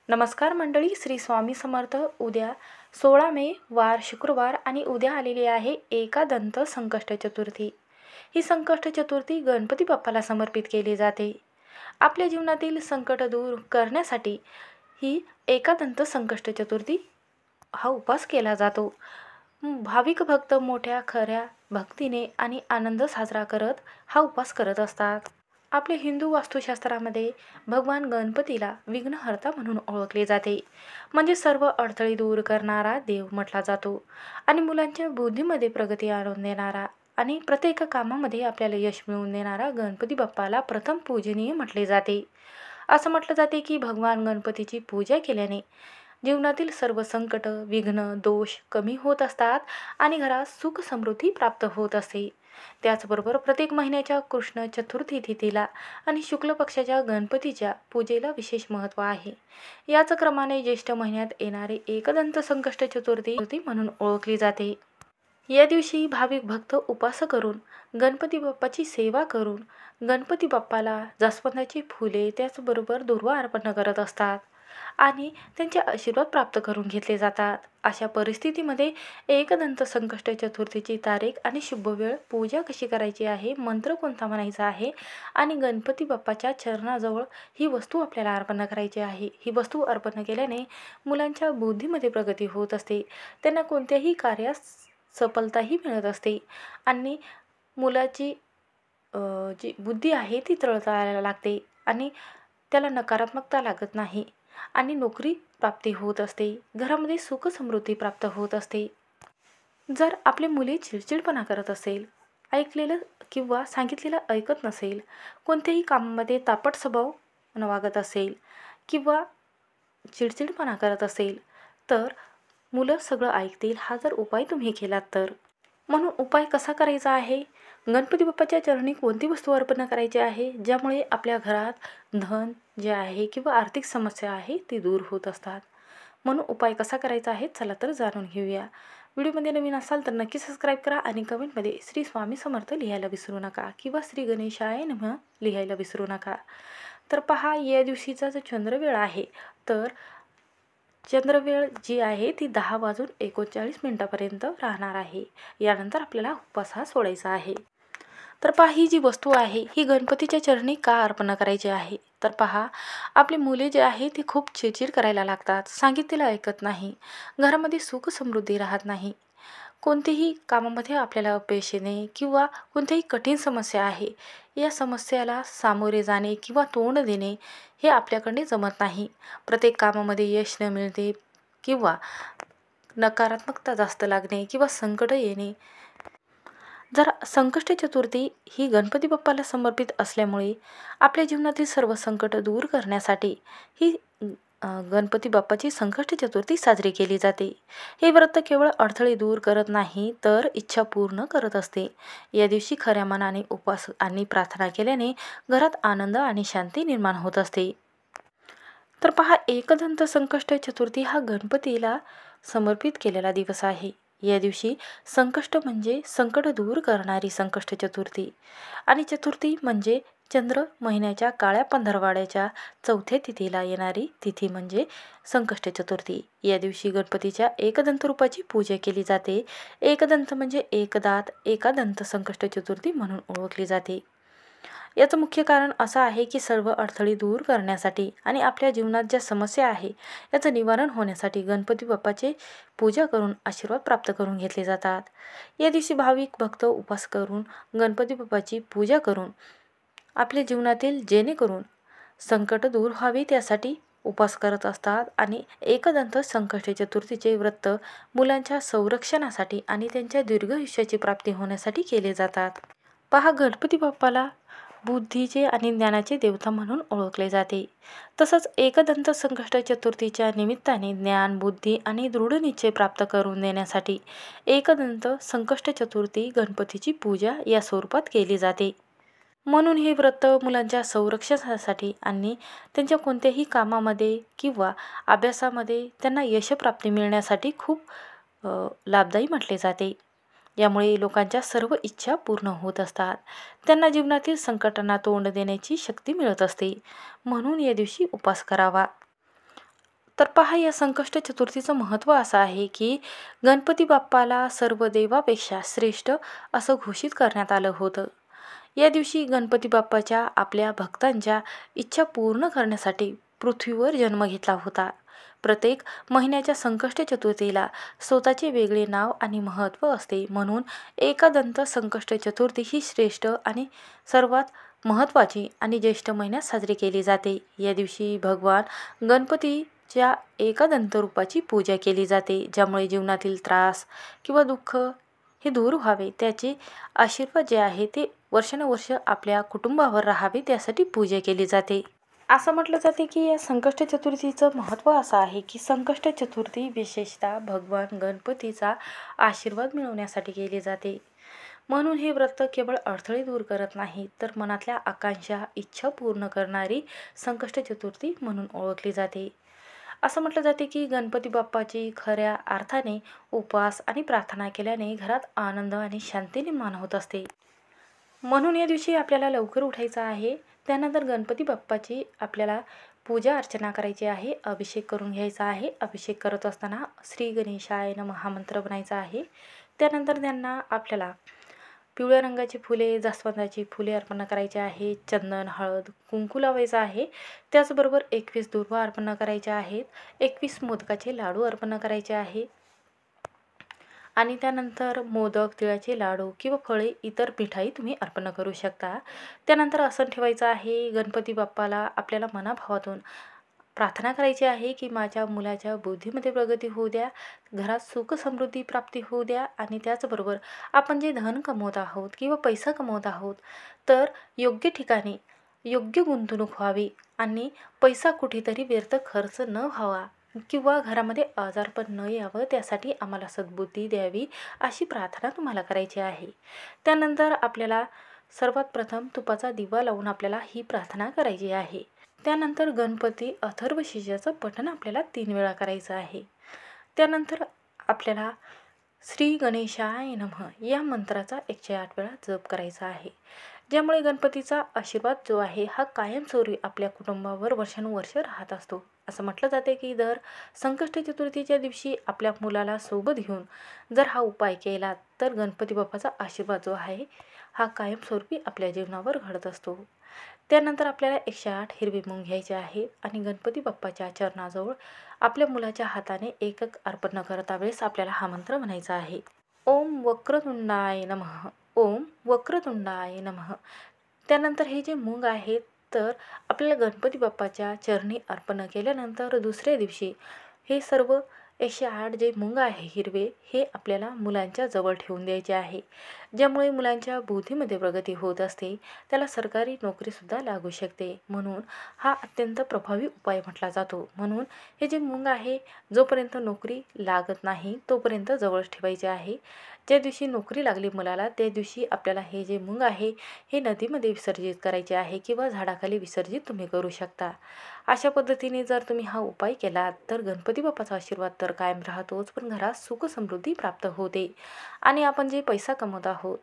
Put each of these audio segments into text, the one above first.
नमस्कार मंडळी, श्री स्वामी समर्थ. उद्या 16 मे वार शुक्रवार आणि उद्या आलेली आहे एकदंत संकष्ट चतुर्थी. ही संकष्ट चतुर्थी गणपती बाप्पाला समर्पित केली जाते. आपल्या जीवनातील संकट दूर करण्यासाठी ही एकदंत संकष्ट चतुर्थी हा उपवास केला जातो. भाविक भक्त मोठ्या खऱ्या भक्तीने आणि आनंद साजरा करत हा उपवास करत असतात. आपल्या हिंदू वास्तुशास्त्रामध्ये भगवान गणपतीला विघ्नहर्ता म्हणून ओळखले जाते. म्हणजे सर्व अडथळे दूर करणारा देव म्हटला जातो आणि मुलांच्या बुद्धीमध्ये प्रगती आणून देणारा आणि प्रत्येक कामामध्ये आपल्याला यश मिळवून देणारा गणपती बाप्पाला प्रथम पूजनीय म्हटले जाते. असं म्हटलं जाते की भगवान गणपतीची पूजा केल्याने जीवनातील सर्व संकट, विघ्न, दोष कमी होत असतात आणि घरात सुख समृद्धी प्राप्त होत असते. त्याचबरोबर प्रत्येक महिन्याच्या कृष्ण चतुर्थी तिथीला आणि शुक्ल पक्षाच्या गणपतीच्या पूजेला विशेष महत्त्व आहे. याच क्रमाने ज्येष्ठ महिन्यात येणारी एकदंत संकष्ट चतुर्थी म्हणून ओळखली जाते. या दिवशी भाविक भक्त उपवास करून गणपती बाप्पाची सेवा करून गणपती बाप्पाला जास्वंदाची फुले त्याचबरोबर दुर्वा अर्पण करत असतात आणि त्यांचे आशीर्वाद प्राप्त करून घेतले जातात. अशा परिस्थितीमध्ये एकदंत संकष्ट चतुर्थीची तारीख आणि शुभ वेळ, पूजा कशी करायची आहे, मंत्र कोणता म्हणायचा आहे आणि गणपती बाप्पाच्या चरणाजवळ ही वस्तू आपल्याला अर्पण करायची आहे. ही वस्तू अर्पण केल्याने मुलांच्या बुद्धीमध्ये प्रगती होत असते, त्यांना कोणत्याही कार्यास सफलताही मिळत असते आणि मुलाची जी बुद्धी आहे ती तळतळायला लागते आणि त्याला नकारात्मकता लागत नाही आणि नोकरी प्राप्ती होत असते. घरामध्ये सुख समृद्धी प्राप्त होत असते. जर आपली मुली चिडचिडपणा करत असेल, ऐकलेलं किंवा सांगितलेलं ऐकत नसेल, कोणत्याही कामामध्ये तापट स्वभाव वागत असेल किंवा चिडचिडपणा करत असेल तर मुलं सगळं ऐकतील. हा जर उपाय तुम्ही केलात तर. म्हणून उपाय कसा करायचा आहे? गणपती बाप्पाच्या चरणी कोणती वस्तू अर्पण करायची आहे ज्यामुळे आपल्या घरात धन जे आहे किंवा आर्थिक समस्या आहे ती दूर होत असतात. म्हणून उपाय कसा करायचा आहे चला तर जाणून घेऊया. व्हिडिओमध्ये नवीन असाल तर नक्की सबस्क्राईब करा आणि कमेंटमध्ये श्री स्वामी समर्थ लिहायला विसरू नका किंवा श्री गणेशाय नमः लिहायला विसरू नका. तर पहा, या दिवशीचा जो चंद्रवेळ आहे तर चंद्रवेळ जी आहे ती 10:39 राहणार आहे. यानंतर आपल्याला उपवास हा सोडायचा आहे. तर पहा, ही जी वस्तू आहे ही गणपतीच्या चरणी का अर्पण करायची आहे? तर पहा, आपली मुले जे आहे ती खूप चिडचिड करायला लागतात, सांगितलेलं ऐकत नाही, घरामध्ये सुख समृद्धी राहत नाही, कोणतेही कामामध्ये आपल्याला अपयश येणे किंवा कोणत्याही कठीण समस्या आहे या समस्याला सामोरे जाणे किंवा तोंड देणे हे आपल्याकडे जमत नाही. प्रत्येक कामामध्ये यश न मिळते किंवा नकारात्मकता जास्त लागणे किंवा संकट येणे. जर संकष्ट चतुर्थी ही गणपती बाप्पाला समर्पित असल्यामुळे आपल्या जीवनातील सर्व संकट दूर करण्यासाठी ही गणपती बाप्पाची संकष्ट चतुर्थी साजरी केली जाते. हे व्रत केवळ अडथळे दूर करत नाही तर इच्छा पूर्ण करत असते. या दिवशी खऱ्या मनाने उपवास आणि प्रार्थना केल्याने घरात आनंद आणि शांती निर्माण होत असते. तर पहा, एकदंत संकष्ट चतुर्थी हा गणपतीला समर्पित केलेला दिवस आहे. या दिवशी संकष्ट म्हणजे संकट दूर करणारी संकष्ट चतुर्थी आणि चतुर्थी म्हणजे चंद्र महिन्याच्या काळ्या पंधरवाड्याच्या चौथ्या तिथीला येणारी तिथी म्हणजे संकष्ट चतुर्थी. या दिवशी गणपतीच्या एकदंत रूपाची पूजा केली जाते. एकदंत म्हणजे एकदात, एकादंत संकष्ट चतुर्थी म्हणून ओळखली जाते. याचं मुख्य कारण असं आहे की सर्व अडथळे दूर करण्यासाठी आणि आपल्या जीवनात ज्या समस्या आहे याचं निवारण होण्यासाठी गणपती बाप्पाचे पूजा करून आशीर्वाद प्राप्त करून घेतले जातात. या दिवशी भाविक भक्त उपवास करून गणपती बाप्पाची पूजा करून आपल्या जीवनातील जेणेकरून संकट दूर व्हावे त्यासाठी उपवास करत असतात आणि एकदंत संकष्ट चतुर्थीचे व्रत मुलांच्या संरक्षणासाठी आणि त्यांच्या दीर्घायुष्याची प्राप्ती होण्यासाठी केले जातात. पहा, गणपती बाप्पाला बुद्धीचे आणि ज्ञानाचे देवता म्हणून ओळखले जाते. तसंच एकदंत संकष्ट चतुर्थीच्या निमित्ताने ज्ञान, बुद्धी आणि दृढ निश्चय प्राप्त करून देण्यासाठी एकदंत संकष्ट चतुर्थी गणपतीची पूजा या स्वरूपात केली जाते. म्हणून हे व्रत मुलांच्या संरक्षणासाठी आणि त्यांच्या कोणत्याही कामामध्ये किंवा अभ्यासामध्ये त्यांना यशप्राप्ती मिळण्यासाठी खूप लाभदायी म्हटले जाते. यामुळे लोकांच्या सर्व इच्छा पूर्ण होत असतात. त्यांना जीवनातील संकटांना तोंड देण्याची शक्ती मिळत असते. म्हणून या दिवशी उपवास करावा. तर पहा, या संकष्ट चतुर्थीचं महत्त्व असं आहे की गणपती बाप्पाला सर्व देवापेक्षा श्रेष्ठ असं घोषित करण्यात आलं होतं. या दिवशी गणपती बाप्पाच्या आपल्या भक्तांच्या इच्छा पूर्ण करण्यासाठी पृथ्वीवर जन्म घेतला होता. प्रत्येक महिन्याच्या संकष्ट चतुर्थीला स्वतःचे वेगळे नाव आणि महत्त्व असते. म्हणून एकदंत संकष्ट चतुर्थी ही श्रेष्ठ आणि सर्वात महत्त्वाची आणि ज्येष्ठ महिन्यात साजरी केली जाते. या दिवशी भगवान गणपतीच्या एकदंत रूपाची पूजा केली जाते, ज्यामुळे जीवनातील त्रास किंवा दुःख हे दूर व्हावे, त्याचे आशीर्वाद जे आहे ते वर्षानुवर्ष आपल्या कुटुंबावर राहावे, त्यासाठी पूजा केली जाते. असं म्हटलं जाते की या संकष्ट चतुर्थीचं महत्त्व असं आहे की संकष्ट चतुर्थी विशेषतः भगवान गणपतीचा आशीर्वाद मिळवण्यासाठी केली जाते. म्हणून हे व्रत केवळ अडथळे दूर करत नाही, तर मनातल्या आकांक्षा इच्छा पूर्ण करणारी संकष्ट चतुर्थी म्हणून ओळखली जाते. असं म्हटलं जाते की गणपती बाप्पाची खऱ्या अर्थाने उपवास आणि प्रार्थना केल्याने घरात आनंद आणि शांती निर्माण होत असते. म्हणून या दिवशी आपल्याला लवकर उठायचं आहे. त्यानंतर गणपती बाप्पाची आपल्याला पूजा अर्चना करायची आहे, अभिषेक करून घ्यायचा आहे. अभिषेक करत असताना श्री गणेशाय नमः हा मंत्र म्हणायचा आहे. त्यानंतर त्यांना आपल्याला पिवळ्या रंगाची फुले, जास्वंदाची फुले अर्पण करायची आहे. चंदन, हळद, कुंकू लावायचं आहे. त्याचबरोबर 21 दुर्वा अर्पण करायच्या आहेत. 21 मोदकाचे लाडू अर्पण करायचे आहे. आणि त्यानंतर मोदक, तिळाचे लाडू किंवा फळे, इतर मिठाई तुम्ही अर्पण करू शकता. त्यानंतर असं ठेवायचं आहे, गणपती बाप्पाला आपल्याला मनाभावातून प्रार्थना करायची आहे की माझ्या मुलाच्या बुद्धीमध्ये प्रगती होऊ द्या, घरात सुख समृद्धी प्राप्ती होऊ द्या. आणि त्याचबरोबर आपण जे धन कमवत आहोत किंवा पैसा कमवत आहोत, तर योग्य ठिकाणी योग्य गुंतवणूक व्हावी आणि पैसा कुठेतरी व्यर्थ खर्च न व्हावा किंवा घरामध्ये आजारपण न यावं, त्यासाठी आम्हाला सद्बुद्धी द्यावी, अशी प्रार्थना तुम्हाला करायची आहे. त्यानंतर आपल्याला सर्वात प्रथम तुपाचा दिवा लावून आपल्याला ही प्रार्थना करायची आहे. त्यानंतर गणपती अथर्वशीर्षाचं पठण आपल्याला 3 वेळा करायचं आहे. त्यानंतर आपल्याला श्री गणेशाय नमः या मंत्राचा 108 वेळा जप करायचा आहे, ज्यामुळे गणपतीचा आशीर्वाद जो आहे हा कायमस्वरूपी आपल्या कुटुंबावर वर्षानुवर्ष राहत असतो. असं म्हटलं जाते की दर संकष्ट चतुर्थीच्या दिवशी आपल्या मुलाला सोबत घेऊन जर हा उपाय केला, तर गणपती बाप्पाचा आशीर्वाद जो आहे हा कायमस्वरूपी आपल्या जीवनावर घडत असतो. त्यानंतर आपल्याला 108 हिरवी मूग घ्यायचे आहे आणि गणपती बाप्पाच्या चरणाजवळ आपल्या मुलाच्या हाताने एक अर्पण करता वेळेस आपल्याला हा मंत्र म्हणायचा आहे. ओम वक्रतुंडाय नमः, ओम वक्रतुंडाय नमः. त्यानंतर हे जे मूग आहेत, तर आपल्याला गणपती बाप्पाच्या चरणी अर्पण केल्यानंतर दुसऱ्या दिवशी हे सर्व 108 जे मूग आहे हिरवे, हे आपल्याला मुलांच्या जवळ ठेवून द्यायचे आहे, ज्यामुळे मुलांच्या बुद्धीमध्ये प्रगती होत असते, त्याला सरकारी नोकरीसुद्धा लागू शकते. म्हणून हा अत्यंत प्रभावी उपाय म्हटला जातो. म्हणून हे जे मूग आहे, जोपर्यंत नोकरी लागत नाही तोपर्यंत जवळच ठेवायचे आहे. ज्या दिवशी नोकरी लागली मुलाला, त्या दिवशी आपल्याला हे जे मूग आहे हे नदीमध्ये विसर्जित करायचे आहे किंवा झाडाखाली विसर्जित तुम्ही करू शकता. अशा पद्धतीने जर तुम्ही हा उपाय केलात, तर गणपती बाप्पाचा आशीर्वाद तर कायम राहतोच, पण घरात सुख समृद्धी प्राप्त होते. आणि आपण जे पैसा कमवत आहोत,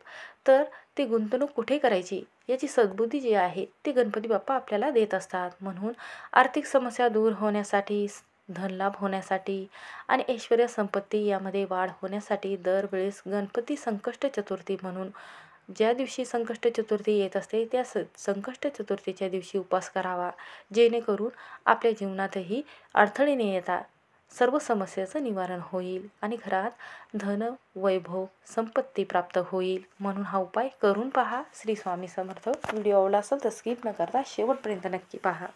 तर ती गुंतवणूक कुठे करायची याची सद्बुद्धी जी आहे ती गणपती बाप्पा आपल्याला देत असतात. म्हणून आर्थिक समस्या दूर होण्यासाठी, धनलाभ होण्यासाठी आणि ऐश्वर्य संपत्ती यामध्ये वाढ होण्यासाठी दरवेळेस गणपती संकष्ट चतुर्थी म्हणून ज्या दिवशी संकष्ट चतुर्थी येत असते, त्या संकष्ट चतुर्थीच्या दिवशी उपवास करावा, जेणेकरून आपल्या जीवनातही अडथळे न येता सर्व समस्याचं निवारण होईल आणि घरात धन, वैभव, संपत्ती प्राप्त होईल. म्हणून हा उपाय करून पहा. श्री स्वामी समर्थ. व्हिडिओ आवडला असेल तर स्किप न करता शेवटपर्यंत नक्की पहा.